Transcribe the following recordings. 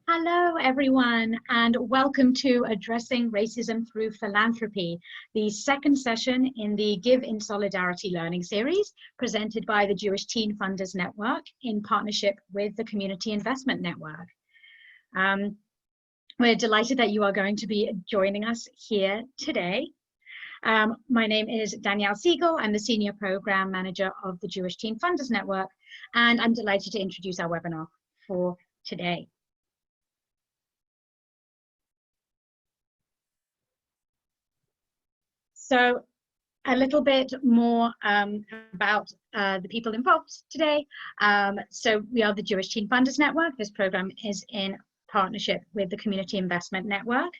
Hello, everyone, and welcome to Addressing Racism Through Philanthropy, the second session in the Give in Solidarity learning series presented by the Jewish Teen Funders Network in partnership with the Community Investment Network. We're delighted that you are going to be joining us here today. My name is Danielle Siegel. I'm the Senior Program Manager of the Jewish Teen Funders Network, and I'm delighted to introduce our webinar for today. So a little bit more about the people involved today. So we are the Jewish Teen Funders Network. This program is in partnership with the Community Investment Network.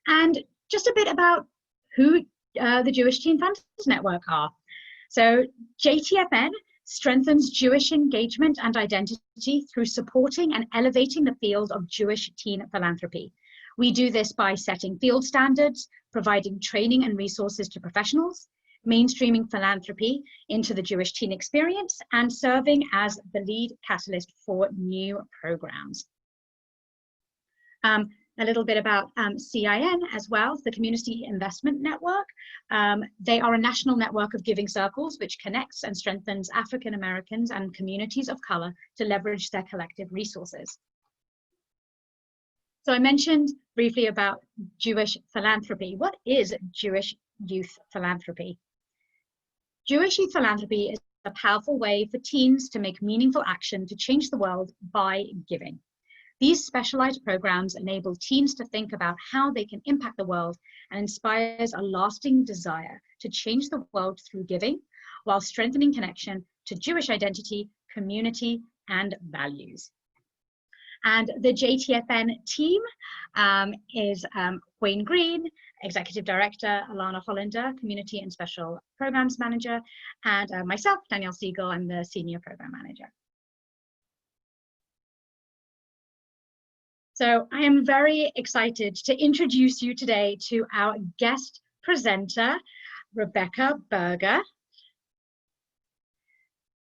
And just a bit about who the Jewish Teen Funders Network are. So JTFN strengthens Jewish engagement and identity through supporting and elevating the field of Jewish teen philanthropy. We do this by setting field standards, providing training and resources to professionals, mainstreaming philanthropy into the Jewish teen experience, and serving as the lead catalyst for new programs. A little bit about CIN as well, the Community Investment Network. They are a national network of giving circles which connects and strengthens African Americans and communities of color to leverage their collective resources. So I mentioned briefly about Jewish philanthropy. What is Jewish youth philanthropy? Jewish youth philanthropy is a powerful way for teens to make meaningful action to change the world by giving. These specialized programs enable teens to think about how they can impact the world and inspires a lasting desire to change the world through giving, while strengthening connection to Jewish identity, community, and values. And the JTFN team is Wayne Green, Executive Director, Alana Hollander, Community and Special Programs Manager, and myself, Danielle Siegel, I'm the Senior Program Manager. So I am very excited to introduce you today to our guest presenter, Rebecca Berger.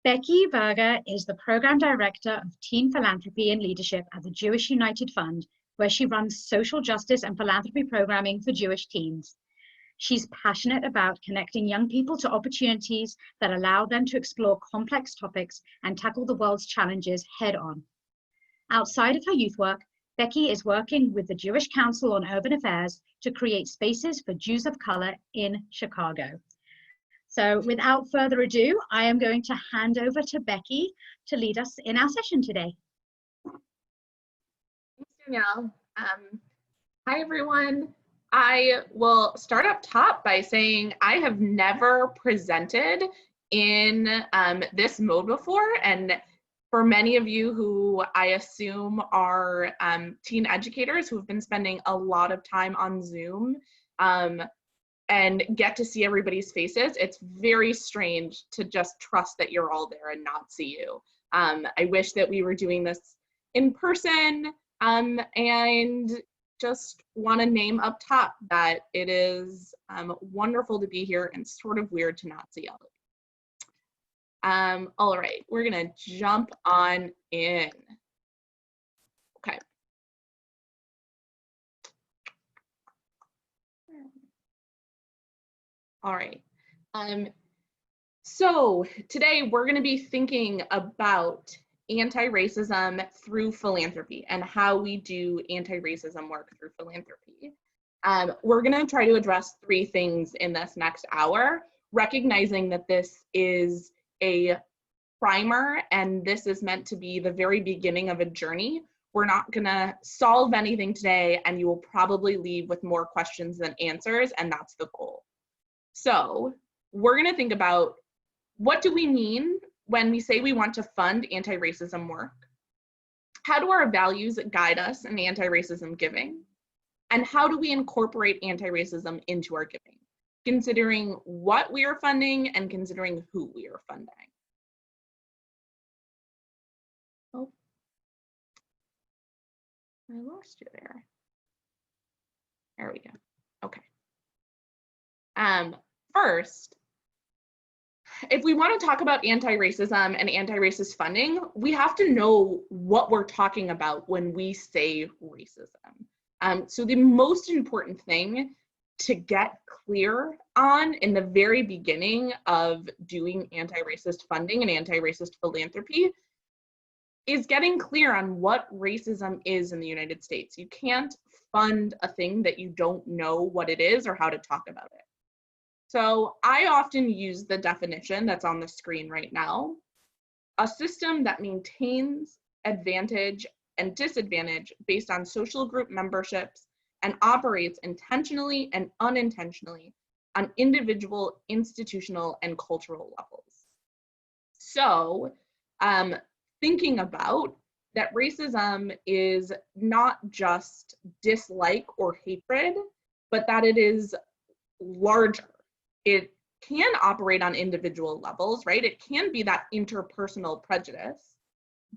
Becky Berger is the Program Director of Teen Philanthropy and Leadership at the Jewish United Fund, where she runs social justice and philanthropy programming for Jewish teens. She's passionate about connecting young people to opportunities that allow them to explore complex topics and tackle the world's challenges head on. Outside of her youth work, Becky is working with the Jewish Council on Urban Affairs to create spaces for Jews of color in Chicago. So without further ado, I am going to hand over to Becky to lead us in our session today. Thanks, Danielle. Hi, everyone. I will start up top by saying I have never presented in this mode before. And for many of you who I assume are teen educators who have been spending a lot of time on Zoom, and get to see everybody's faces, it's very strange to just trust that you're all there and not see you. I wish that we were doing this in person, and just want to name up top that it is wonderful to be here and sort of weird to not see all of you. All right, we're gonna jump on in. Okay. All right. So today we're going to be thinking about anti-racism through philanthropy and how we do anti-racism work through philanthropy. We're going to try to address three things in this next hour, recognizing that this is a primer and this is meant to be the very beginning of a journey. We're not going to solve anything today, and you will probably leave with more questions than answers, and that's the goal. So we're going to think about, what do we mean when we say we want to fund anti-racism work? How do our values guide us in anti-racism giving? And how do we incorporate anti-racism into our giving? considering what we are funding and considering who we are funding. Oh, I lost you there. There we go. Okay. First, if we want to talk about anti-racism and anti-racist funding, we have to know what we're talking about when we say racism. So the most important thing to get clear on in the very beginning of doing anti-racist funding and anti-racist philanthropy is getting clear on what racism is in the United States. You can't fund a thing that you don't know what it is or how to talk about it. So I often use the definition that's on the screen right now: a system that maintains advantage and disadvantage based on social group memberships and operates intentionally and unintentionally on individual, institutional, and cultural levels. So thinking about that racism is not just dislike or hatred, but that it is larger. It can operate on individual levels, right? It can be that interpersonal prejudice,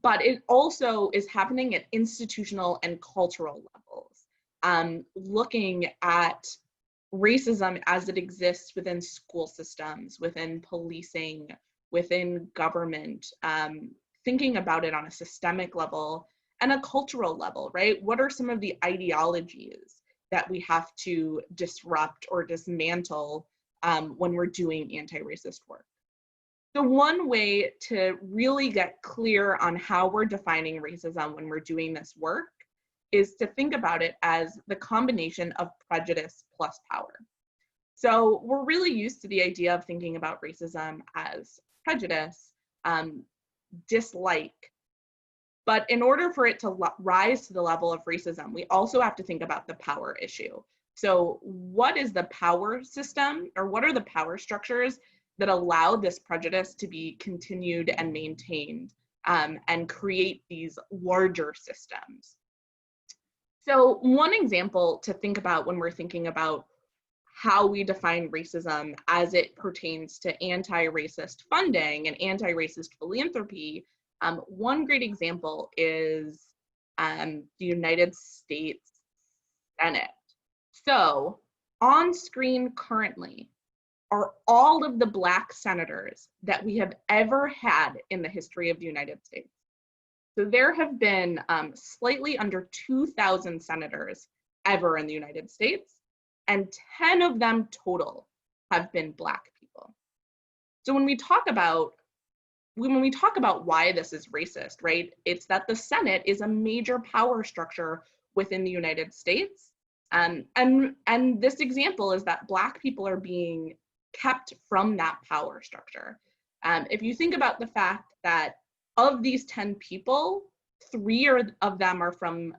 but it also is happening at institutional and cultural levels. Looking at racism as it exists within school systems, within policing, within government, thinking about it on a systemic level and a cultural level, right? What are some of the ideologies that we have to disrupt or dismantle when we're doing anti-racist work? So one way to really get clear on how we're defining racism when we're doing this work is to think about it as the combination of prejudice plus power. So we're really used to the idea of thinking about racism as prejudice, dislike, but in order for it to rise to the level of racism, we also have to think about the power issue. So what is the power system, or what are the power structures that allow this prejudice to be continued and maintained and create these larger systems? So one example to think about when we're thinking about how we define racism as it pertains to anti-racist funding and anti-racist philanthropy, one great example is the United States Senate. So on screen currently are all of the Black senators that we have ever had in the history of the United States. So there have been slightly under 2,000 senators ever in the United States, and 10 of them total have been Black people. So when we talk about why this is racist, right, it's that the Senate is a major power structure within the United States. And this example is that Black people are being kept from that power structure. If you think about the fact that of these 10 people, 3 of them are from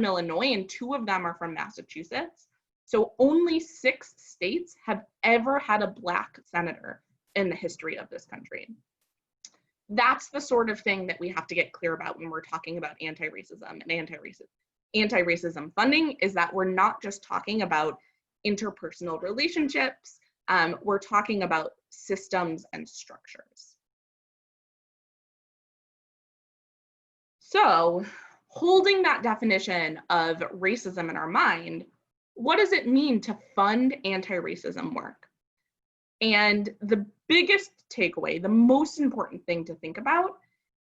Illinois and 2 of them are from Massachusetts. So only 6 states have ever had a Black senator in the history of this country. That's the sort of thing that we have to get clear about when we're talking about anti-racism and anti-racism funding, is that we're not just talking about interpersonal relationships, we're talking about systems and structures. So, holding that definition of racism in our mind, what does it mean to fund anti-racism work? And the biggest takeaway, the most important thing to think about,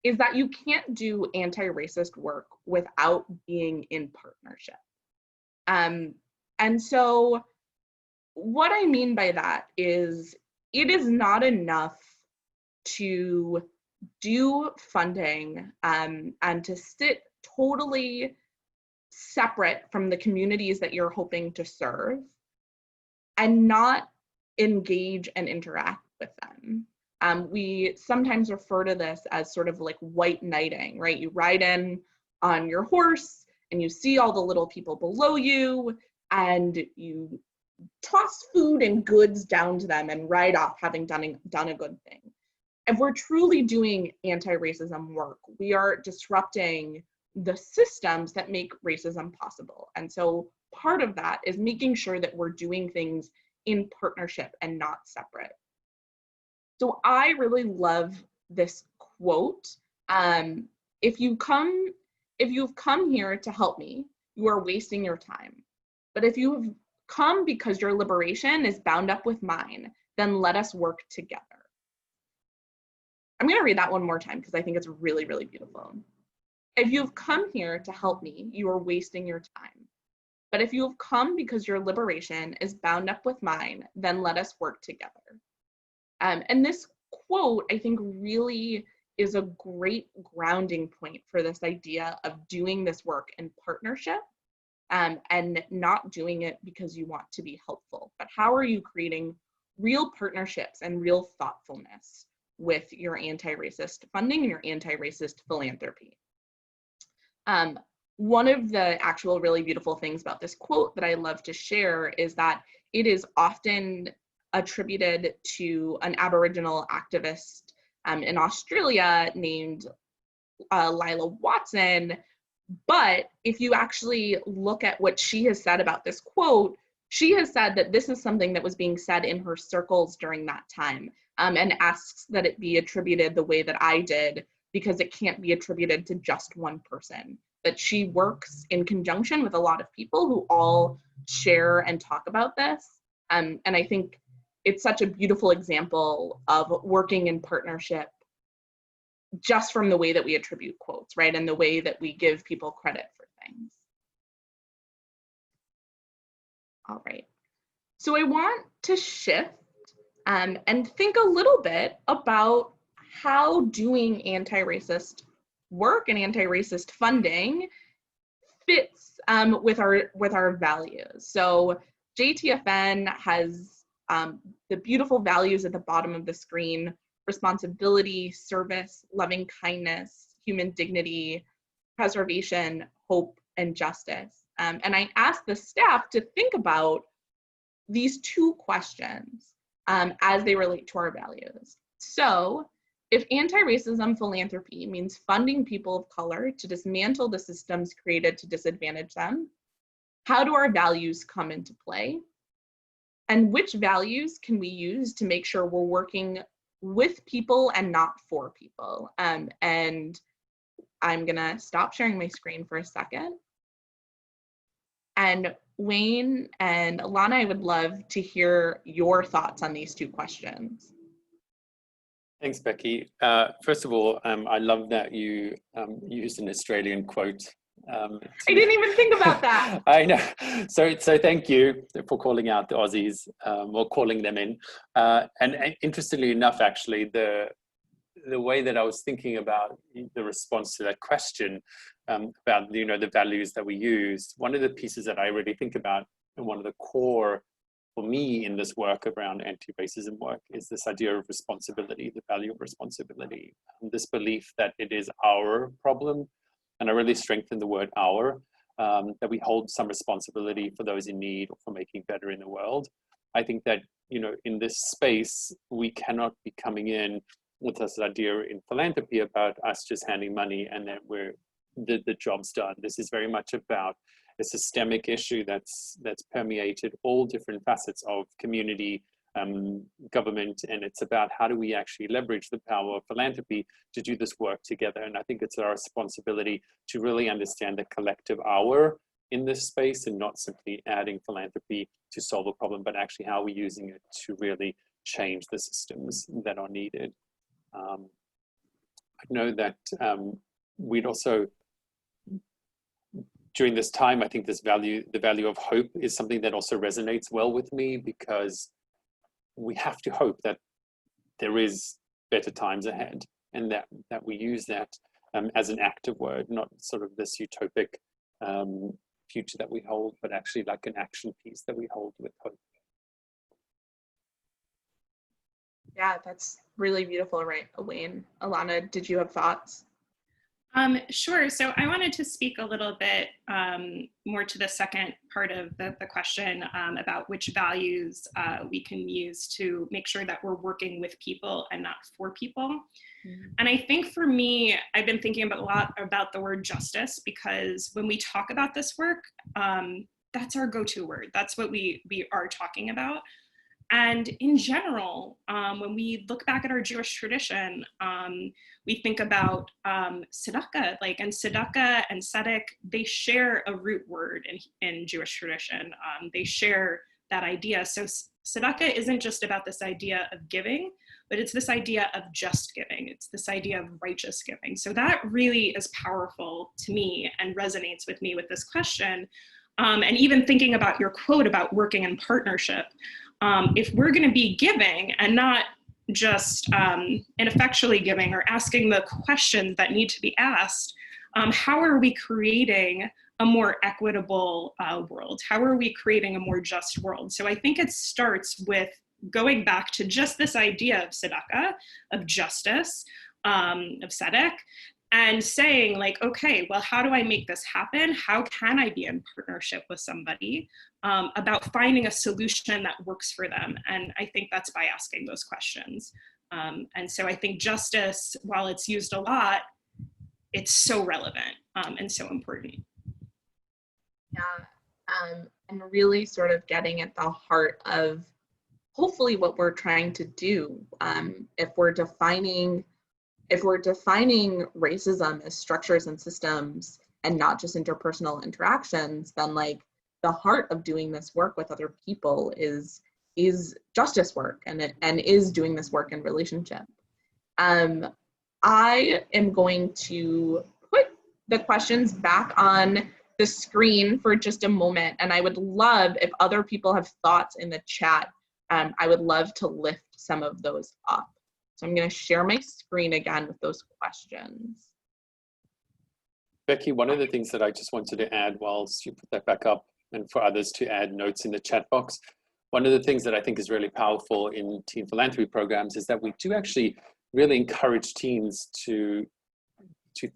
is that you can't do anti-racist work without being in partnership. And so what I mean by that is it is not enough to do funding and to sit totally separate from the communities that you're hoping to serve and not engage and interact with them. We sometimes refer to this as sort of like white knighting, right? You ride in on your horse and you see all the little people below you and you toss food and goods down to them and ride off having done a good thing. If we're truly doing anti-racism work, we are disrupting the systems that make racism possible. And so part of that is making sure that we're doing things in partnership and not separate. So I really love this quote. If you've come here to help me, you are wasting your time. But if you have come because your liberation is bound up with mine, then let us work together. I'm going to read that one more time because I think it's really, really beautiful. If you've come here to help me, you are wasting your time. But if you have come because your liberation is bound up with mine, then let us work together. And this quote, I think, really is a great grounding point for this idea of doing this work in partnership, and not doing it because you want to be helpful, but how are you creating real partnerships and real thoughtfulness with your anti-racist funding and your anti-racist philanthropy. One of the actual really beautiful things about this quote that I love to share is that it is often attributed to an Aboriginal activist in Australia named Lila Watson. But if you actually look at what she has said about this quote, she has said that this is something that was being said in her circles during that time, and asks that it be attributed the way that I did, because it can't be attributed to just one person. That she works in conjunction with a lot of people who all share and talk about this. And I think it's such a beautiful example of working in partnership just from the way that we attribute quotes, right? And the way that we give people credit for things. All right. So I want to shift and think a little bit about how doing anti-racist work and anti-racist funding fits with our values. So JTFN has the beautiful values at the bottom of the screen: responsibility, service, loving kindness, human dignity, preservation, hope, and justice. And I asked the staff to think about these two questions as they relate to our values. So, if anti-racism philanthropy means funding people of color to dismantle the systems created to disadvantage them, how do our values come into play? And which values can we use to make sure we're working with people and not for people? And I'm gonna stop sharing my screen for a second. And Wayne and Alana, I would love to hear your thoughts on these two questions. Thanks, Becky. First of all, I love that you used an Australian quote. I didn't even think about that. I know. So thank you for calling out the Aussies, or calling them in. And interestingly enough, actually, the way that I was thinking about the response to that question about the values that we use, one of the pieces that I really think about, and one of the core for me in this work around anti-racism work, is this idea of responsibility, the value of responsibility, this belief that it is our problem. And I really strengthen the word our, that we hold some responsibility for those in need or for making better in the world. I think that, in this space, we cannot be coming in with this idea in philanthropy about us just handing money and that the job's done. This is very much about a systemic issue that's permeated all different facets of community, government, and it's about how do we actually leverage the power of philanthropy to do this work together. And I think it's our responsibility to really understand the collective our in this space, and not simply adding philanthropy to solve a problem, but actually how we're using it to really change the systems that are needed. I know that we'd also, during this time, I think the value of hope is something that also resonates well with me, because we have to hope that there is better times ahead, and that we use that as an active word, not sort of this utopic future that we hold, but actually like an action piece that we hold with hope. Yeah, that's really beautiful, right, Wayne? Alana, did you have thoughts? Sure. So I wanted to speak a little bit more to the second part of the question about which values we can use to make sure that we're working with people and not for people. Mm-hmm. And I think for me, I've been thinking a lot about the word justice, because when we talk about this work, that's our go-to word. That's what we are talking about. And in general, when we look back at our Jewish tradition, we think about tzedakah, and tzedakah and tzedek, they share a root word in Jewish tradition. They share that idea. So tzedakah isn't just about this idea of giving, but it's this idea of just giving. It's this idea of righteous giving. So that really is powerful to me and resonates with me with this question. And even thinking about your quote about working in partnership, if we're going to be giving and not just ineffectually giving or asking the questions that need to be asked, how are we creating a more equitable world? How are we creating a more just world? So I think it starts with going back to just this idea of tzedakah, of justice, of tzedek, and saying okay, well, how do I make this happen? How can I be in partnership with somebody about finding a solution that works for them? And I think that's by asking those questions. And so I think justice, while it's used a lot, it's so relevant and so important. Yeah, and really sort of getting at the heart of hopefully what we're trying to do. If we're defining racism as structures and systems and not just interpersonal interactions, then the heart of doing this work with other people is justice work and is doing this work in relationship. I am going to put the questions back on the screen for just a moment, and I would love if other people have thoughts in the chat. I would love to lift some of those up. So I'm going to share my screen again with those questions. Becky, one of the things that I just wanted to add whilst you put that back up, and for others to add notes in the chat box, one of the things that I think is really powerful in teen philanthropy programs is that we do actually really encourage teens to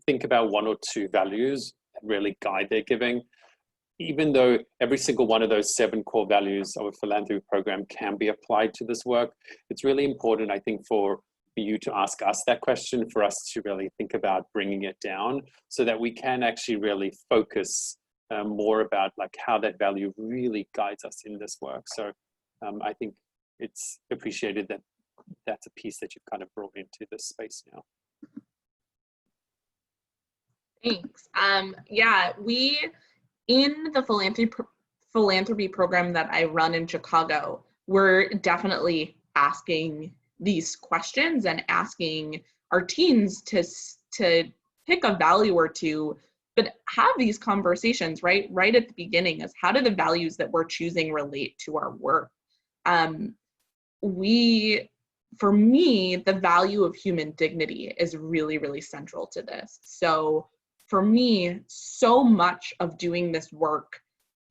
think about one or two values and really guide their giving. Even though every single one of those 7 core values of a philanthropy program can be applied to this work, it's really important, I think, for you to ask us that question, for us to really think about bringing it down so that we can actually really focus more about how that value really guides us in this work. So I think it's appreciated that that's a piece that you've kind of brought into this space now. Thanks. Yeah, we, in the philanthropy program that I run in Chicago, we're definitely asking these questions and asking our teens to pick a value or two, but have these conversations right at the beginning as how do the values that we're choosing relate to our work? For me, the value of human dignity is really, really central to this. So for me, so much of doing this work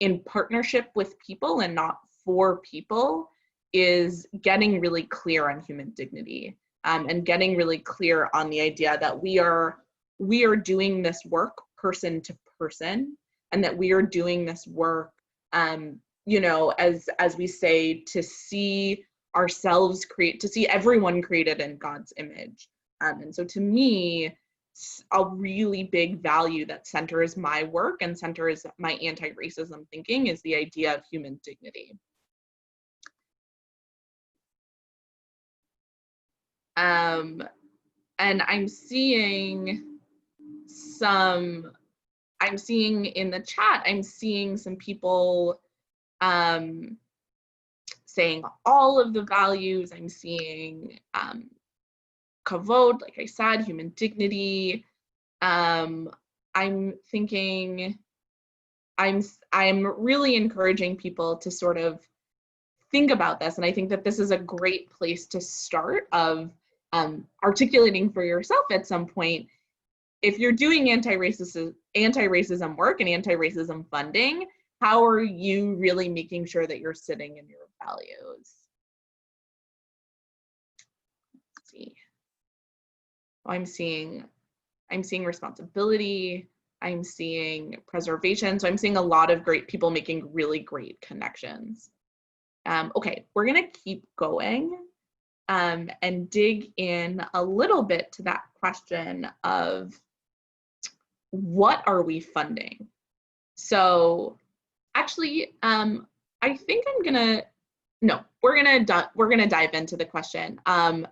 in partnership with people and not for people is getting really clear on human dignity, and getting really clear on the idea that we are doing this work person to person, and that we are doing this work, as we say, to see ourselves to see everyone created in God's image. And so to me, a really big value that centers my work and centers my anti-racism thinking is the idea of human dignity. And I'm seeing in the chat, I'm seeing some people saying all of the values. I'm seeing kavod, like I said, human dignity. I'm thinking, I'm really encouraging people to sort of think about this, and I think that this is a great place to start of articulating for yourself at some point, if you're doing anti-racism work and anti-racism funding, how are you really making sure that you're sitting in your values? Let's see. I'm seeing responsibility. I'm seeing preservation. So I'm seeing a lot of great people making really great connections. Okay, we're gonna keep going and dig in a little bit to that question of what are we funding? So Actually, I think we're gonna dive into the question. I'm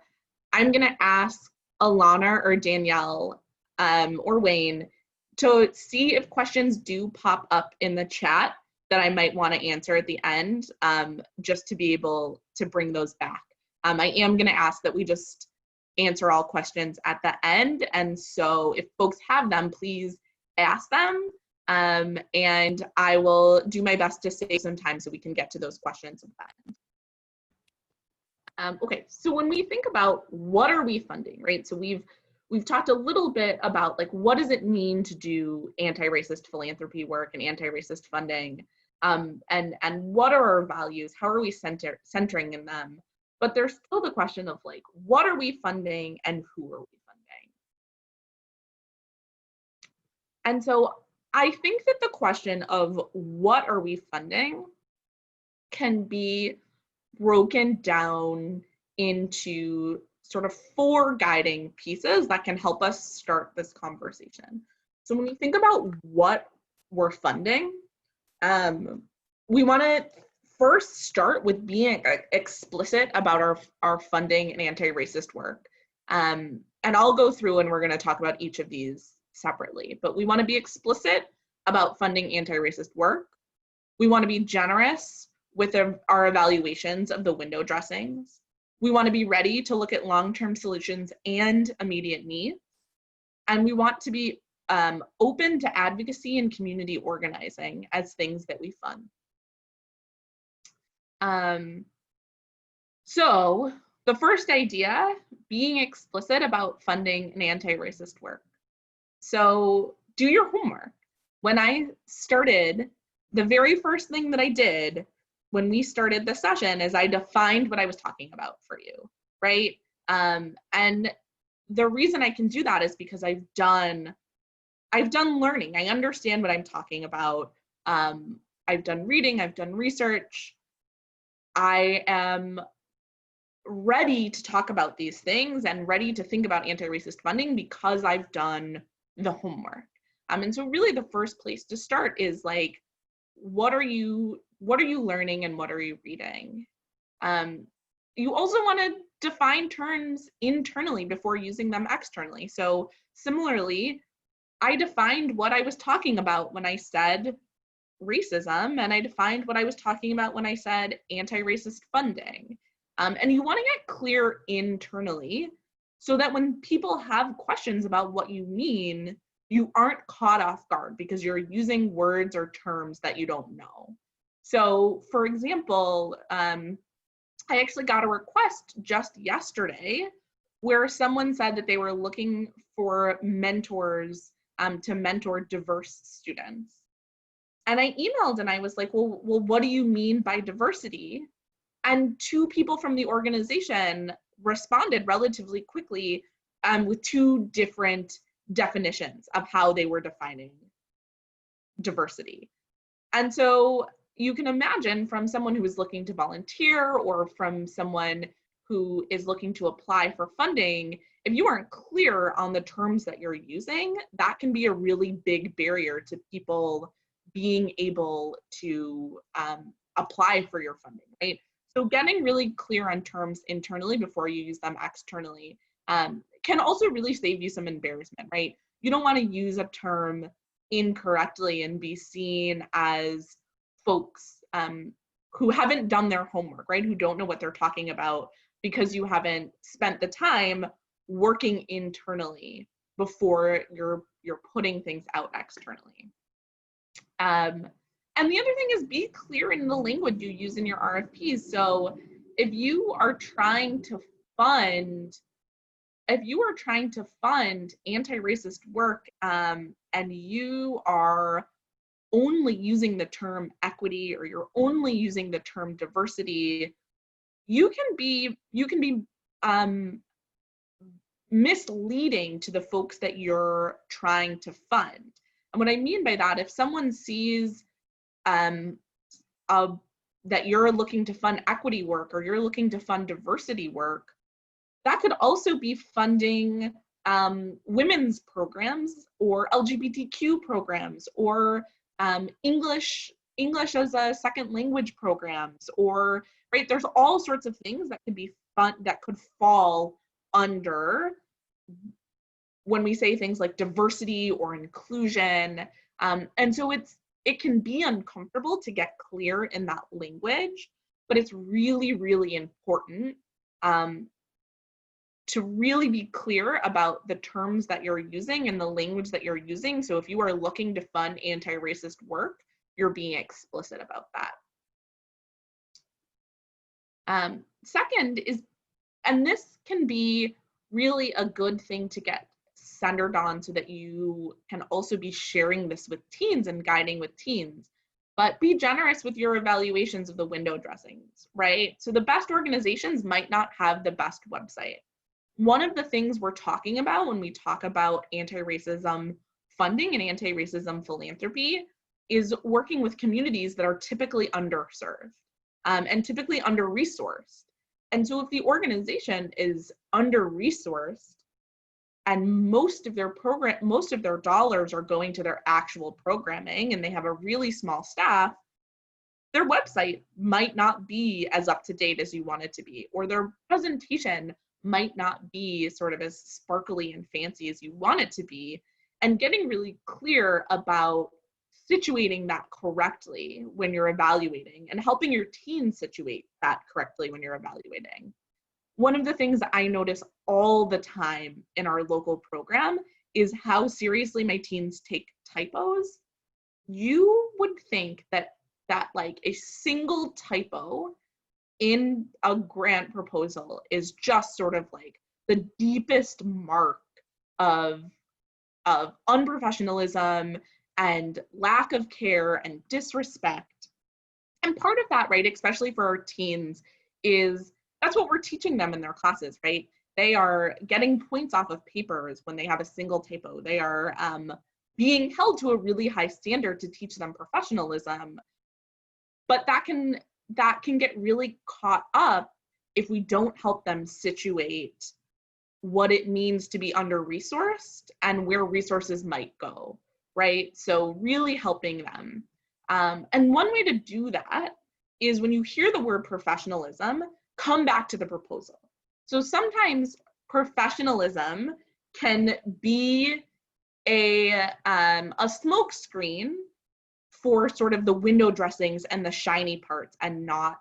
gonna ask Alana or Danielle or Wayne to see if questions do pop up in the chat that I might want to answer at the end, just to be able to bring those back. I am gonna ask that we just answer all questions at the end, and so if folks have them, please ask them. And I will do my best to save some time so we can get to those questions at the end. Okay, so when we think about what are we funding, right? So we've talked a little bit about like what does it mean to do anti-racist philanthropy work and anti-racist funding, and what are our values? How are we centering in them? But there's still the question of like, what are we funding and who are we funding? And so I think that the question of what are we funding can be broken down into sort of 4 guiding pieces that can help us start this conversation. So when we think about what we're funding, we want to first start with being explicit about our funding and anti-racist work. And I'll go through and we're going to talk about each of these separately, but we want to be explicit about funding anti-racist work. We want to be generous with our evaluations of the window dressings. We want to be ready to look at long-term solutions and immediate needs. And we want to be open to advocacy and community organizing as things that we fund. So the first idea, being explicit about funding an anti-racist work. So do your homework. When I started, the very first thing that I did when we started the session is I defined what I was talking about for you, right? And the reason I can do that is because I've done learning. I understand what I'm talking about. I've done reading, I've done research. I am ready to talk about these things and ready to think about anti-racist funding because I've done the homework. And so really the first place to start is like, what are you learning and what are you reading? You also want to define terms internally before using them externally. So similarly, I defined what I was talking about when I said racism, and I defined what I was talking about when I said anti-racist funding. And you want to get clear internally so that when people have questions about what you mean, you aren't caught off guard because you're using words or terms that you don't know. So for example, I actually got a request just yesterday where someone said that they were looking for mentors to mentor diverse students. And I emailed and I was like, well, what do you mean by diversity? And 2 people from the organization responded relatively quickly with 2 different definitions of how they were defining diversity. And so you can imagine from someone who is looking to volunteer or from someone who is looking to apply for funding, if you aren't clear on the terms that you're using, that can be a really big barrier to people being able to apply for your funding, right? So getting really clear on terms internally before you use them externally can also really save you some embarrassment, right? You don't want to use a term incorrectly and be seen as folks who haven't done their homework, right? Who don't know what they're talking about because you haven't spent the time working internally before you're putting things out externally. And the other thing is be clear in the language you use in your RFPs. So if you are trying to fund anti-racist work and you are only using the term equity or you're only using the term diversity, you can be misleading to the folks that you're trying to fund. And what I mean by that, if someone sees that you're looking to fund equity work or you're looking to fund diversity work, that could also be funding women's programs or LGBTQ programs or English English as a second language programs, or, right, there's all sorts of things that could be fun, that could fall under when we say things like diversity or inclusion. And so it can be uncomfortable to get clear in that language, but it's really, really important to really be clear about the terms that you're using and the language that you're using. So if you are looking to fund anti-racist work, you're being explicit about that. Second is, and this can be really a good thing to get centered on so that you can also be sharing this with teens and guiding with teens, but be generous with your evaluations of the window dressings, right? So the best organizations might not have the best website. One of the things we're talking about when we talk about anti-racism funding and anti-racism philanthropy is working with communities that are typically underserved and typically under-resourced. And so if the organization is under-resourced and most of their dollars are going to their actual programming and they have a really small staff, their website might not be as up to date as you want it to be, or their presentation might not be sort of as sparkly and fancy as you want it to be. And getting really clear about situating that correctly when you're evaluating and helping your team situate that correctly when you're evaluating. One of the things that I notice all the time in our local program is how seriously my teens take typos. You would think that like a single typo in a grant proposal is just sort of like the deepest mark of unprofessionalism and lack of care and disrespect. And part of that, right, especially for our teens, is that's what we're teaching them in their classes, right? They are getting points off of papers when they have a single typo. They are being held to a really high standard to teach them professionalism. But that can get really caught up if we don't help them situate what it means to be under-resourced and where resources might go, right? So really helping them. And one way to do that is when you hear the word professionalism, come back to the proposal. So sometimes professionalism can be a smoke screen for sort of the window dressings and the shiny parts and not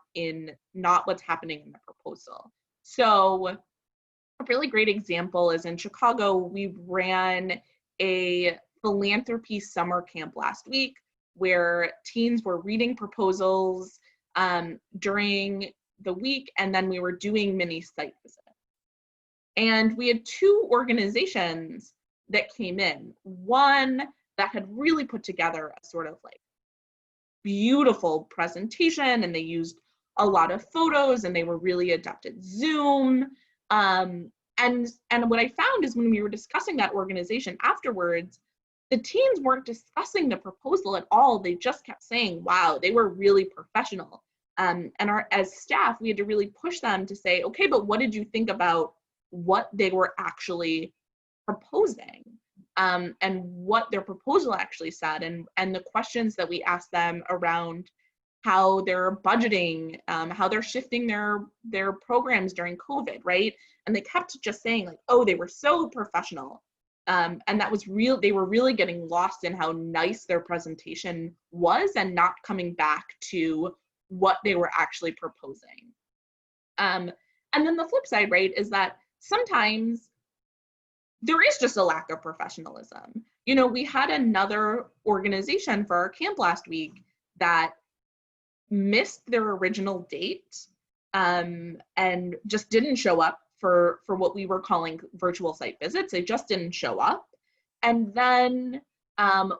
what's happening in the proposal. So a really great example is in Chicago, we ran a philanthropy summer camp last week where teens were reading proposals during the week, and then we were doing mini site visits. And we had two organizations that came in. One that had really put together a sort of like beautiful presentation, and they used a lot of photos, and they were really adept at Zoom. And what I found is when we were discussing that organization afterwards, the teens weren't discussing the proposal at all. They just kept saying, wow, they were really professional. And as staff, we had to really push them to say, okay, but what did you think about what they were actually proposing? And what their proposal actually said, and the questions that we asked them around how they're budgeting, how they're shifting their programs during COVID, right? And they kept just saying like, oh, they were so professional. And that was real. They were really getting lost in how nice their presentation was and not coming back to what they were actually proposing. And then the flip side, right, is that sometimes there is just a lack of professionalism. You know, we had another organization for our camp last week that missed their original date and just didn't show up for what we were calling virtual site visits. They just didn't show up. And then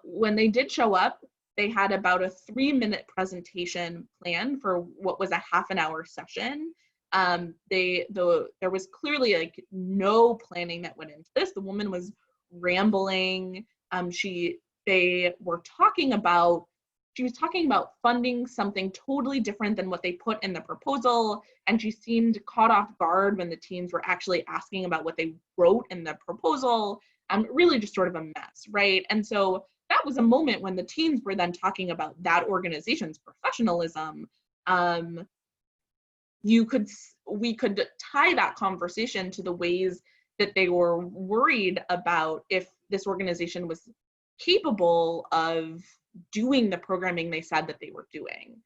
when they did show up, they had about a 3-minute presentation planned for what was a half an hour session. There was clearly like no planning that went into this. The woman was rambling. She was talking about funding something totally different than what they put in the proposal, and she seemed caught off guard when the teens were actually asking about what they wrote in the proposal. Really just sort of a mess, right? And so that was a moment when the teens were then talking about that organization's professionalism. We could tie that conversation to the ways that they were worried about if this organization was capable of doing the programming they said that they were doing,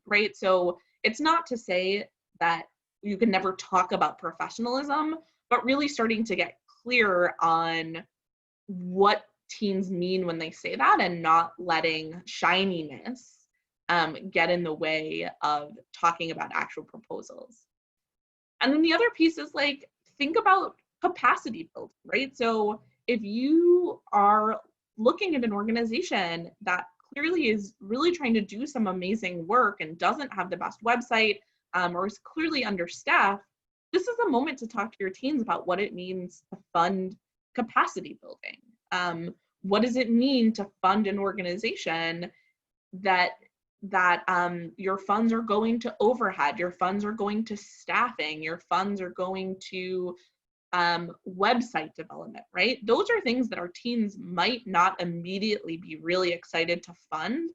right? So it's not to say that you can never talk about professionalism, but really starting to get clear on what teens mean when they say that, and not letting shininess get in the way of talking about actual proposals. And then the other piece is like, think about capacity building, right? So if you are looking at an organization that clearly is really trying to do some amazing work and doesn't have the best website, or is clearly understaffed, this is a moment to talk to your teens about what it means to fund capacity building. What does it mean to fund an organization that your funds are going to overhead, your funds are going to staffing, your funds are going to website development, right? Those are things that our teens might not immediately be really excited to fund,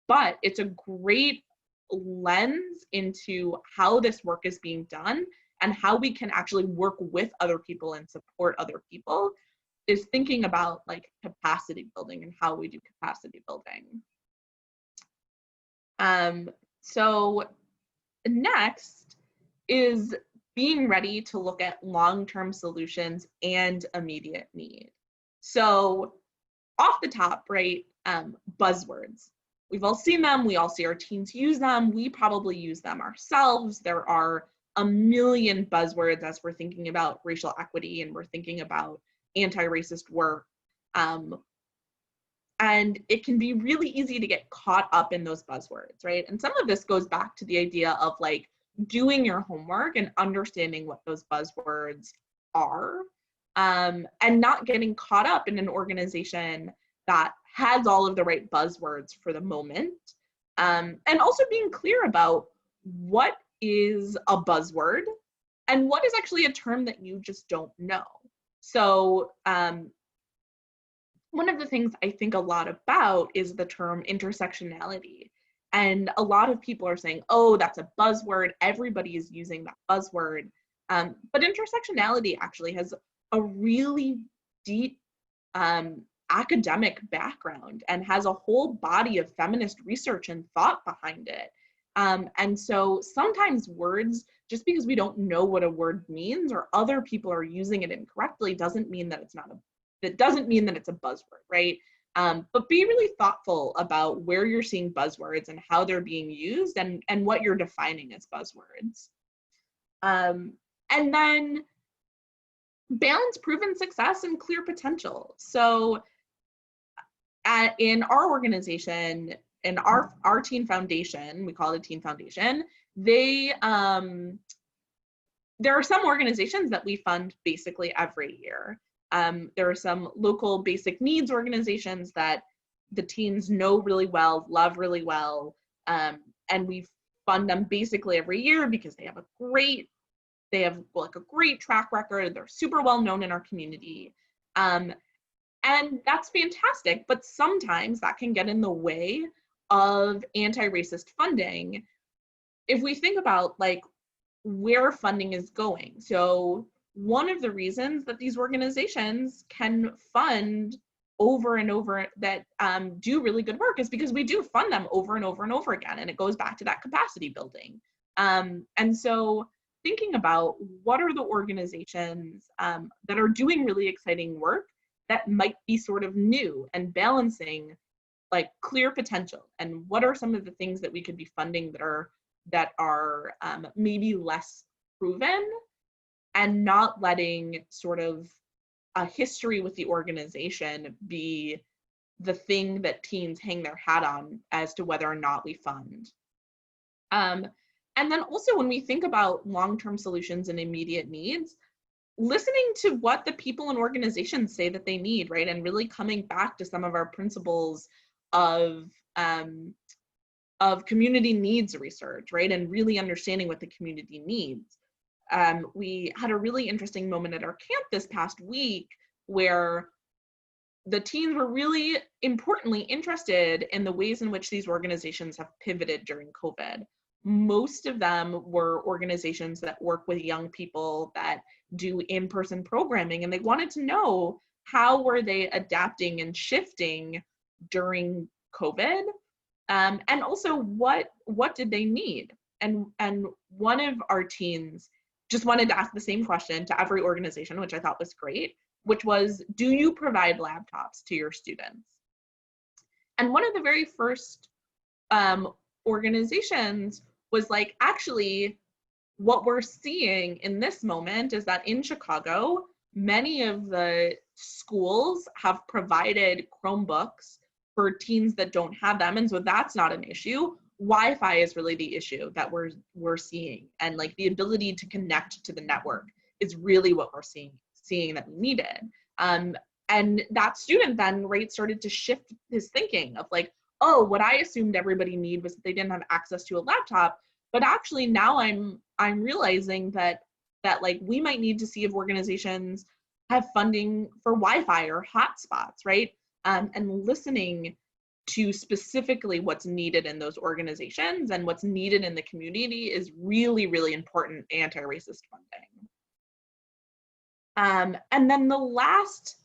but it's a great lens into how this work is being done and how we can actually work with other people and support other people, is thinking about like capacity building and how we do capacity building. So next is being ready to look at long-term solutions and immediate need. So off the top, right, buzzwords. We've all seen them, we all see our teens use them, we probably use them ourselves. There are a million buzzwords as we're thinking about racial equity and we're thinking about anti-racist work. And it can be really easy to get caught up in those buzzwords, right? And some of this goes back to the idea of like doing your homework and understanding what those buzzwords are, and not getting caught up in an organization that has all of the right buzzwords for the moment. And also being clear about what is a buzzword and what is actually a term that you just don't know. So one of the things I think a lot about is the term intersectionality. And a lot of people are saying, oh, that's a buzzword, everybody is using that buzzword. But intersectionality actually has a really deep academic background and has a whole body of feminist research and thought behind it. And so sometimes words, just because we don't know what a word means or other people are using it incorrectly, doesn't mean that it's a buzzword, right? But be really thoughtful about where you're seeing buzzwords and how they're being used and what you're defining as buzzwords. And then balance proven success and clear potential. So in our organization, in our teen foundation, we call it a teen foundation, there are some organizations that we fund basically every year. There are some local basic needs organizations that the teens know really well, love really well, and we fund them basically every year because they have like a great track record. They're super well known in our community, and that's fantastic. But sometimes that can get in the way of anti-racist funding if we think about like where funding is going. So one of the reasons that these organizations can fund over and over, that do really good work, is because we do fund them over and over and over again. And it goes back to that capacity building. And so thinking about what are the organizations that are doing really exciting work that might be sort of new, and balancing like clear potential, and what are some of the things that we could be funding that are maybe less proven, and not letting sort of a history with the organization be the thing that teens hang their hat on as to whether or not we fund. And then also when we think about long-term solutions and immediate needs, listening to what the people and organizations say that they need, right? And really coming back to some of our principles of community needs research, right? And really understanding what the community needs. We had a really interesting moment at our camp this past week where the teens were really importantly interested in the ways in which these organizations have pivoted during COVID. Most of them were organizations that work with young people that do in-person programming, and they wanted to know how were they adapting and shifting during COVID, and also what did they need? And one of our teens just wanted to ask the same question to every organization, which I thought was great, which was, do you provide laptops to your students? And one of the very first organizations was like, actually, what we're seeing in this moment is that in Chicago, many of the schools have provided Chromebooks for teens that don't have them, and so that's not an issue. Wi-Fi is really the issue that we're seeing, and like the ability to connect to the network is really what we're seeing that we needed. And that student then, right, started to shift his thinking of like, oh, what I assumed everybody need was that they didn't have access to a laptop, but actually now I'm realizing that like we might need to see if organizations have funding for Wi-Fi or hotspots, right? And listening to specifically what's needed in those organizations and what's needed in the community is really, really important anti-racist funding. And then the last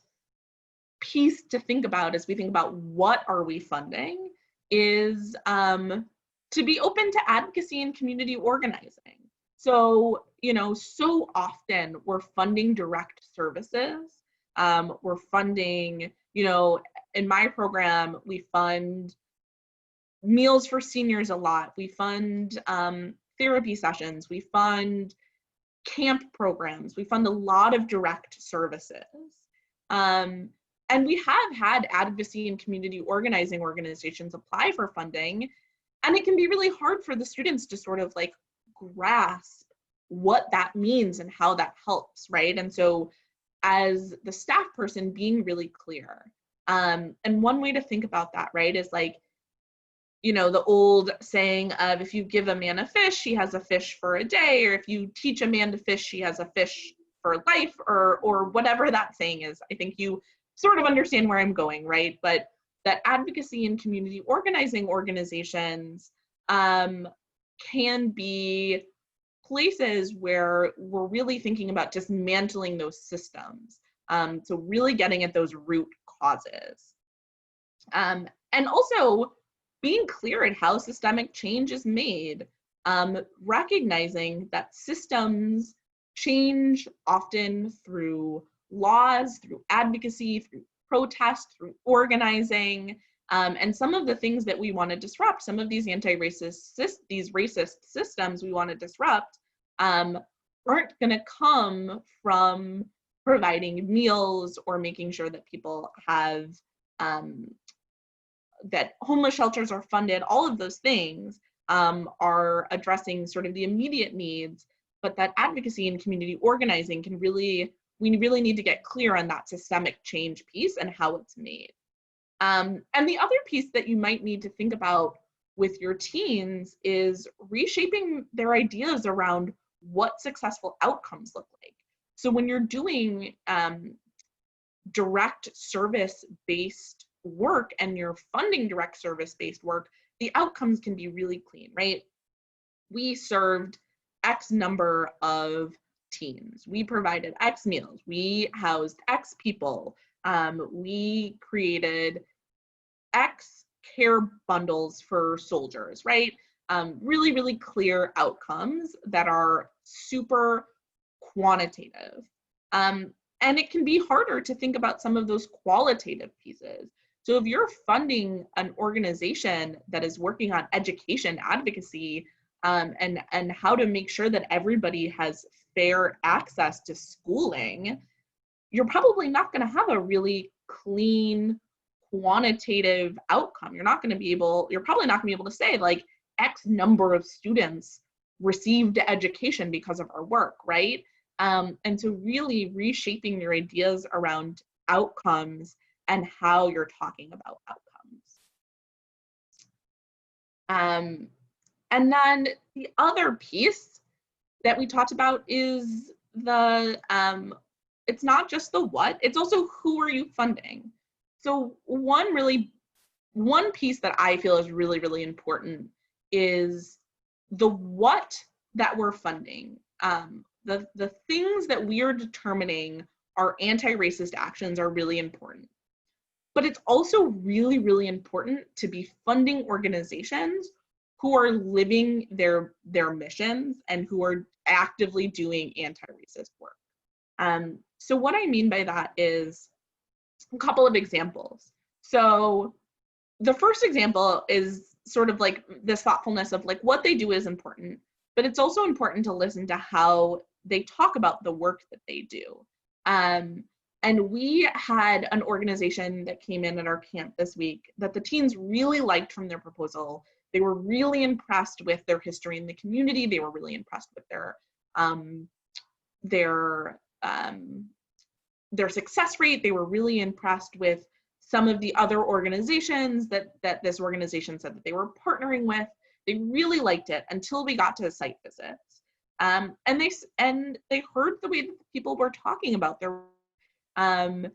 piece to think about as we think about what are we funding is to be open to advocacy and community organizing. So, you know, so often we're funding direct services. We're funding, you know, in my program, we fund meals for seniors a lot. We fund therapy sessions. We fund camp programs. We fund a lot of direct services. And we have had advocacy and community organizing organizations apply for funding. And it can be really hard for the students to sort of like grasp what that means and how that helps, right? And so as the staff person, being really clear. And one way to think about that, right, is like, you know, the old saying of if you give a man a fish, he has a fish for a day, or if you teach a man to fish, he has a fish for life, or whatever that saying is. I think you sort of understand where I'm going, right? But that advocacy and community organizing organizations can be places where we're really thinking about dismantling those systems. So really getting at those root causes. And also being clear at how systemic change is made, recognizing that systems change often through laws, through advocacy, through protest, through organizing, and some of the things that we want to disrupt, some of these these racist systems we want to disrupt, aren't going to come from providing meals or making sure that people have, that homeless shelters are funded. All of those things are addressing sort of the immediate needs, but that advocacy and community organizing can really, we really need to get clear on that systemic change piece and how it's made. And the other piece that you might need to think about with your teens is reshaping their ideas around what successful outcomes look like. So when you're doing direct service-based work and you're funding direct service-based work, the outcomes can be really clean, right? We served X number of teens. We provided X meals. We housed X people. We created X care bundles for soldiers, right? Really, really clear outcomes that are super quantitative. And it can be harder to think about some of those qualitative pieces. So if you're funding an organization that is working on education advocacy and how to make sure that everybody has fair access to schooling, you're probably not going to have a really clean quantitative outcome. You're probably not going to be able to say like X number of students received education because of our work, right? And so really reshaping your ideas around outcomes and how you're talking about outcomes. And then the other piece that we talked about is the, it's not just the what, it's also who are you funding? So one piece that I feel is really, really important is the what that we're funding. The things that we are determining are anti-racist actions are really important. But it's also really, really important to be funding organizations who are living their missions and who are actively doing anti-racist work. So what I mean by that is a couple of examples. So the first example is sort of like this thoughtfulness of like what they do is important, but it's also important to listen to how they talk about the work that they do. And we had an organization that came in at our camp this week that the teens really liked from their proposal. They were really impressed with their history in the community. They were really impressed with their success rate. They were really impressed with some of the other organizations that this organization said that they were partnering with. They really liked it until we got to site visits. And they heard the way that the people were talking about their and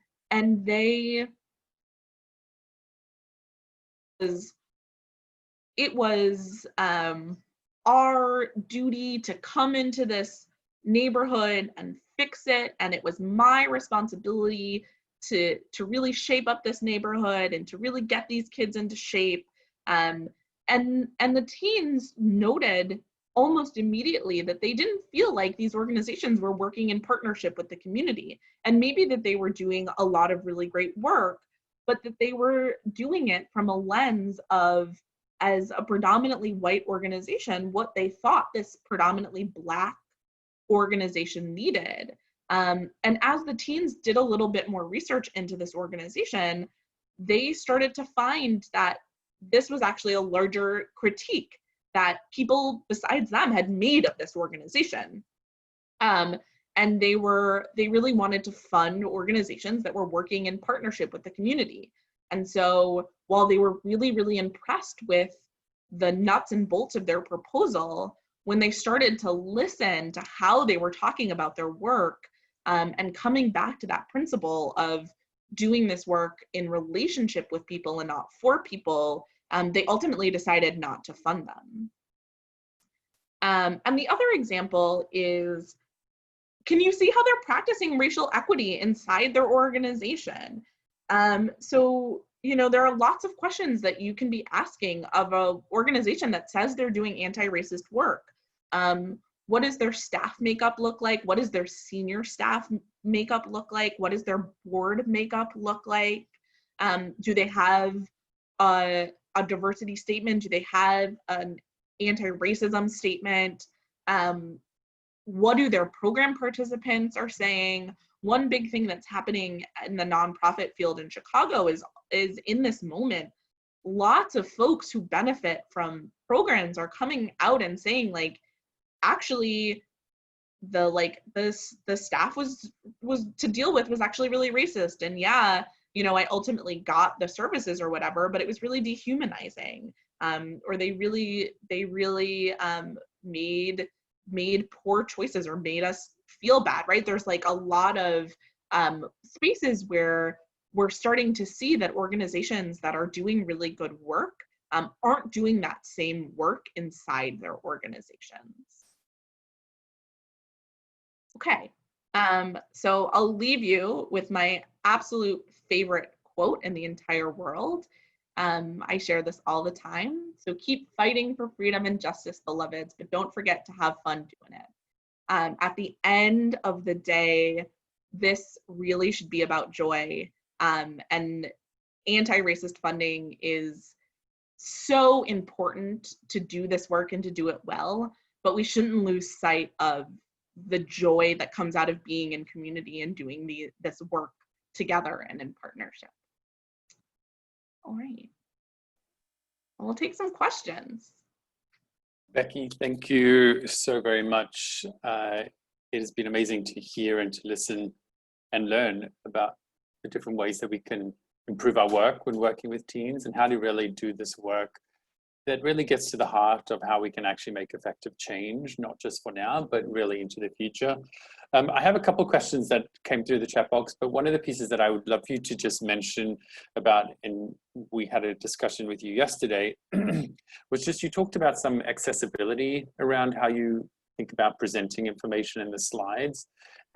it was our duty to come into this neighborhood and fix it, and it was my responsibility to really shape up this neighborhood and to really get these kids into shape. And the teens noted almost immediately that they didn't feel like these organizations were working in partnership with the community, and maybe that they were doing a lot of really great work, but that they were doing it from a lens of, as a predominantly white organization, what they thought this predominantly Black organization needed. And as the teens did a little bit more research into this organization, they started to find that this was actually a larger critique that people besides them had made of this organization. And they really wanted to fund organizations that were working in partnership with the community. And so while they were really, really impressed with the nuts and bolts of their proposal, when they started to listen to how they were talking about their work, and coming back to that principle of doing this work in relationship with people and not for people, they ultimately decided not to fund them. And the other example is, can you see how they're practicing racial equity inside their organization? So, there are lots of questions that you can be asking of an organization that says they're doing anti-racist work. What does their staff makeup look like? What does their senior staff makeup look like? What does their board makeup look like? Do they have a diversity statement? Do they have an anti-racism statement? What do their program participants are saying? One big thing that's happening in the nonprofit field in Chicago is in this moment, lots of folks who benefit from programs are coming out and saying, like, actually the staff was to deal with was actually really racist, and yeah, I ultimately got the services or whatever, but it was really dehumanizing, or they really made poor choices or made us feel bad, right? There's like a lot of spaces where we're starting to see that organizations that are doing really good work aren't doing that same work inside their organizations. Okay, so I'll leave you with my absolute favorite quote in the entire world. I share this all the time. So keep fighting for freedom and justice, beloveds, but don't forget to have fun doing it. At the end of the day, this really should be about joy. And anti-racist funding is so important to do this work and to do it well, but we shouldn't lose sight of the joy that comes out of being in community and doing this work together and in partnership. All right, we'll take some questions. Becky, thank you so very much. It has been amazing to hear and to listen and learn about the different ways that we can improve our work when working with teens and how to really do this work that really gets to the heart of how we can actually make effective change, not just for now, but really into the future. I have a couple of questions that came through the chat box, but one of the pieces that I would love you to just mention about, and we had a discussion with you yesterday, was just you talked about some accessibility around how you think about presenting information in the slides.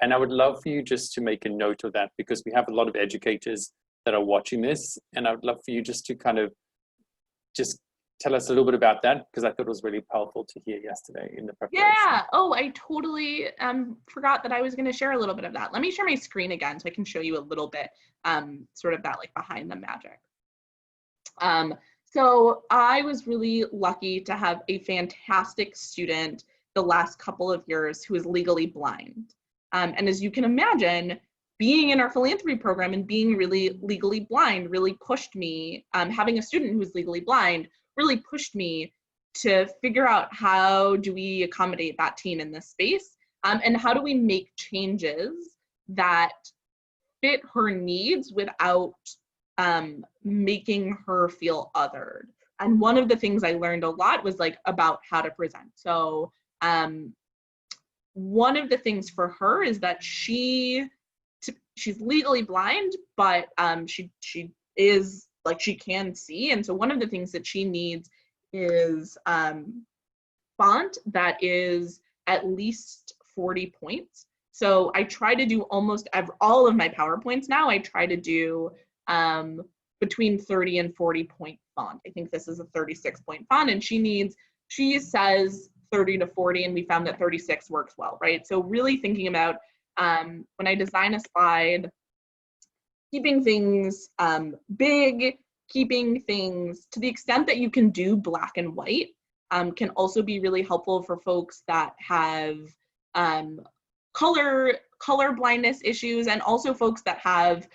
And I would love for you just to make a note of that, because we have a lot of educators that are watching this, and I would love for you just to kind of just tell us a little bit about that, because I thought it was really powerful to hear yesterday in the preparation. Yeah. Oh, I totally forgot that I was going to share a little bit of that. Let me share my screen again so I can show you a little bit sort of that like behind the magic. So I was really lucky to have a fantastic student the last couple of years who is legally blind. And as you can imagine, being in our philanthropy program and being really legally blind really pushed me, having a student who was legally blind really pushed me to figure out how do we accommodate that teen in this space, and how do we make changes that fit her needs without making her feel othered. And one of the things I learned a lot was like about how to present. So one of the things for her is that she's legally blind, but she is like, she can see. And so one of the things that she needs is font that is at least 40 points. So I try to do almost all of my PowerPoints now, I try to do between 30 and 40 point font. I think this is a 36 point font, and she says 30 to 40, and we found that 36 works well, right? So really thinking about when I design a slide, keeping things big, keeping things to the extent that you can do black and white can also be really helpful for folks that have color blindness issues, and also folks that have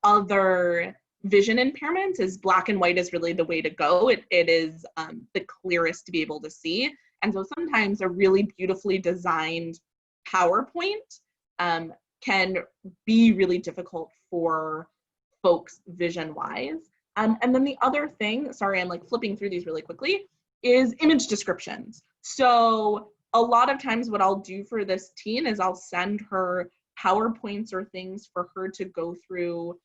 other vision impairments. Is black and white is really the way to go. It is the clearest to be able to see. And so sometimes a really beautifully designed PowerPoint can be really difficult for folks vision-wise. And then the other thing, sorry, I'm like flipping through these really quickly, is image descriptions. So a lot of times what I'll do for this teen is I'll send her PowerPoints or things for her to go through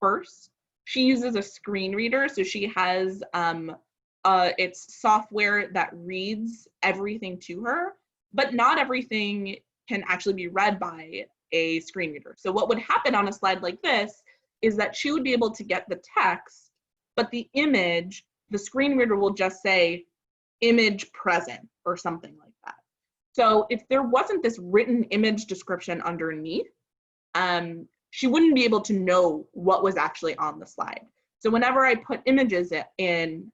first. She uses a screen reader, so she has it's software that reads everything to her, but not everything can actually be read by a screen reader. So what would happen on a slide like this is that she would be able to get the text, but the image, the screen reader will just say image present or something like that. So if there wasn't this written image description underneath, she wouldn't be able to know what was actually on the slide. So whenever I put images in,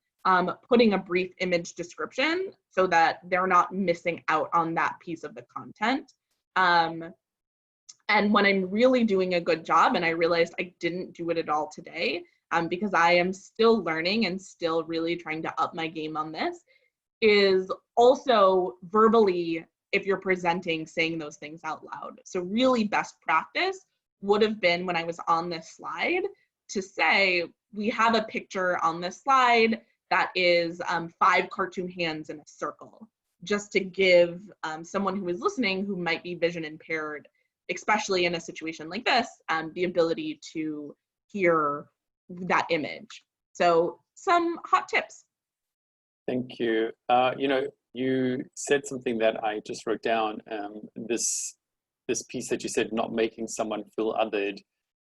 putting a brief image description so that they're not missing out on that piece of the content. And when I'm really doing a good job, and I realized I didn't do it at all today, because I am still learning and still really trying to up my game on this, is also verbally, if you're presenting, saying those things out loud. So really best practice would have been when I was on this slide to say, we have a picture on this slide that is 5 cartoon hands in a circle, just to give someone who is listening who might be vision impaired, especially in a situation like this, the ability to hear that image. So some hot tips. Thank you. You said something that I just wrote down, this piece that you said, not making someone feel othered.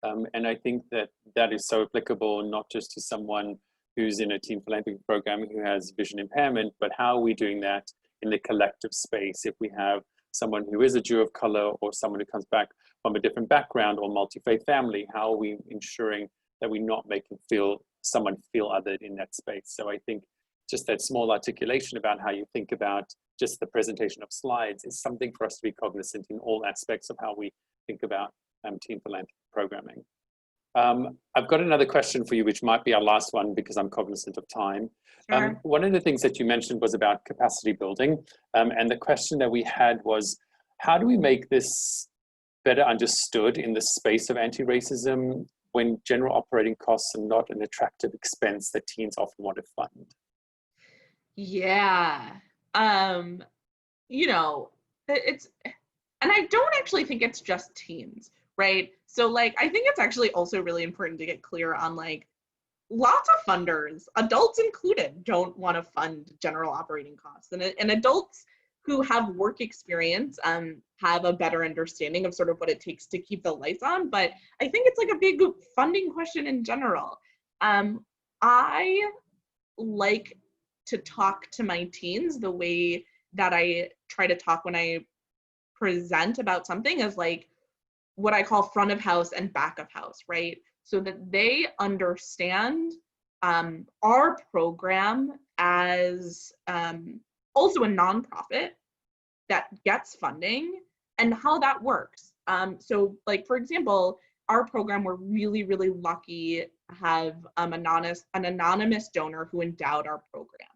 And I think that is so applicable, not just to someone who's in a teen philanthropy program who has vision impairment, but how are we doing that in the collective space? If we have someone who is a Jew of color, or someone who comes back from a different background, or multi-faith family, how are we ensuring that we're not making someone feel othered in that space? So I think just that small articulation about how you think about just the presentation of slides is something for us to be cognizant in all aspects of how we think about teen philanthropy programming. I've got another question for you, which might be our last one because I'm cognizant of time. Sure. One of the things that you mentioned was about capacity building. And the question that we had was, how do we make this better understood in the space of anti-racism when general operating costs are not an attractive expense that teens often want to fund? Yeah. You know, it's, and I don't actually think it's just teens, right? So like, I think it's actually also really important to get clear on like, lots of funders, adults included, don't want to fund general operating costs. And adults who have work experience have a better understanding of sort of what it takes to keep the lights on. But I think it's like a big funding question in general. I like to talk to my teens the way that I try to talk when I present about something as like what I call front of house and back of house, right? So that they understand our program as also a nonprofit that gets funding and how that works. So like, for example, our program, we're really, really lucky to have an anonymous donor who endowed our program.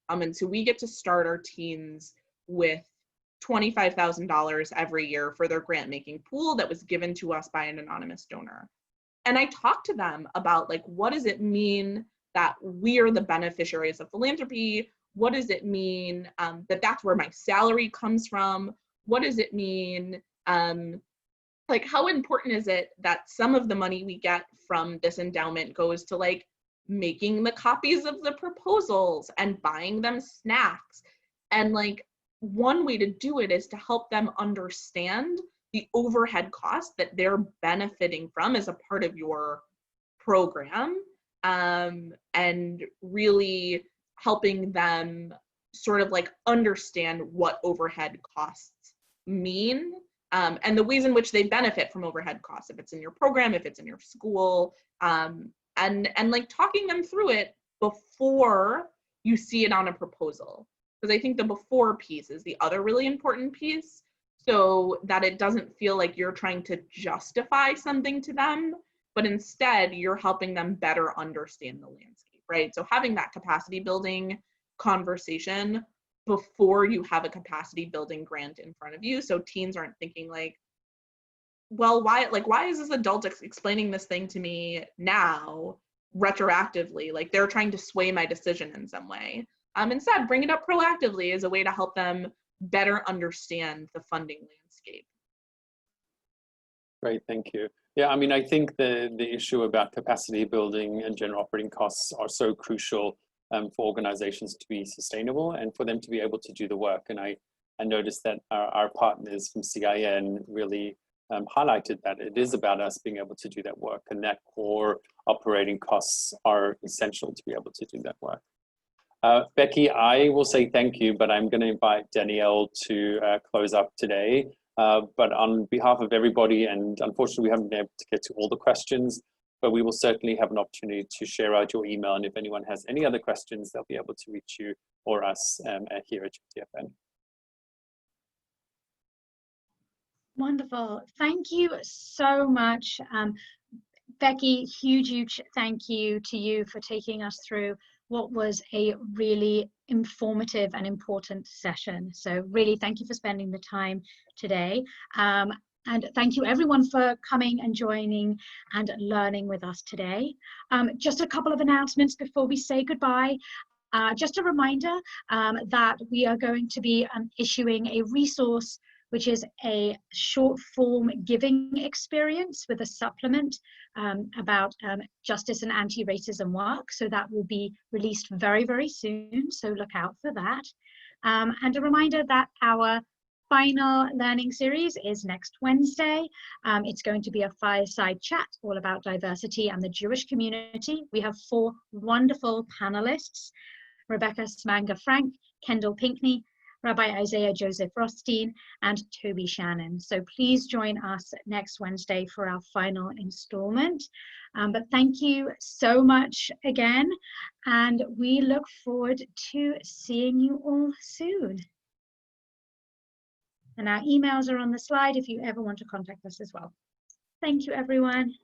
And so we get to start our teens with $25,000 every year for their grant making pool that was given to us by an anonymous donor. And I talk to them about like, what does it mean that we are the beneficiaries of philanthropy? What does it mean that that's where my salary comes from? What does it mean? Like, how important is it that some of the money we get from this endowment goes to like making the copies of the proposals and buying them snacks? And like, one way to do it is to help them understand the overhead costs that they're benefiting from as a part of your program, and really helping them sort of like understand what overhead costs mean, and the ways in which they benefit from overhead costs, if it's in your program, if it's in your school, and like talking them through it before you see it on a proposal. Because I think the before piece is the other really important piece, so that it doesn't feel like you're trying to justify something to them, but instead you're helping them better understand the landscape, right? So having that capacity building conversation before you have a capacity building grant in front of you, so teens aren't thinking like, well, why is this adult explaining this thing to me now retroactively? Like they're trying to sway my decision in some way. Instead, bring it up proactively as a way to help them better understand the funding landscape. Great, thank you. Yeah, I mean, I think the issue about capacity building and general operating costs are so crucial for organizations to be sustainable and for them to be able to do the work. And I noticed that our partners from CIN really highlighted that it is about us being able to do that work, and that core operating costs are essential to be able to do that work. Becky, I will say thank you, but I'm going to invite Danielle to close up today. But on behalf of everybody, and unfortunately we haven't been able to get to all the questions, but we will certainly have an opportunity to share out your email. And if anyone has any other questions, they'll be able to reach you or us here at JTFN. Wonderful. Thank you so much. Becky, huge thank you to you for taking us through what was a really informative and important session. So really thank you for spending the time today. And thank you everyone for coming and joining and learning with us today. Just a couple of announcements before we say goodbye. Just a reminder that we are going to be issuing a resource, which is a short form giving experience with a supplement about justice and anti-racism work. So that will be released very soon, so look out for that. And a reminder that our final learning series is next Wednesday. It's going to be a fireside chat all about diversity and the Jewish community. We have 4 wonderful panelists: Rebecca Smanga-Frank, Kendall Pinkney, Rabbi Isaiah Joseph Rothstein, and Toby Shannon. So please join us next Wednesday for our final installment. But thank you so much again, and we look forward to seeing you all soon. And our emails are on the slide if you ever want to contact us as well. Thank you, everyone.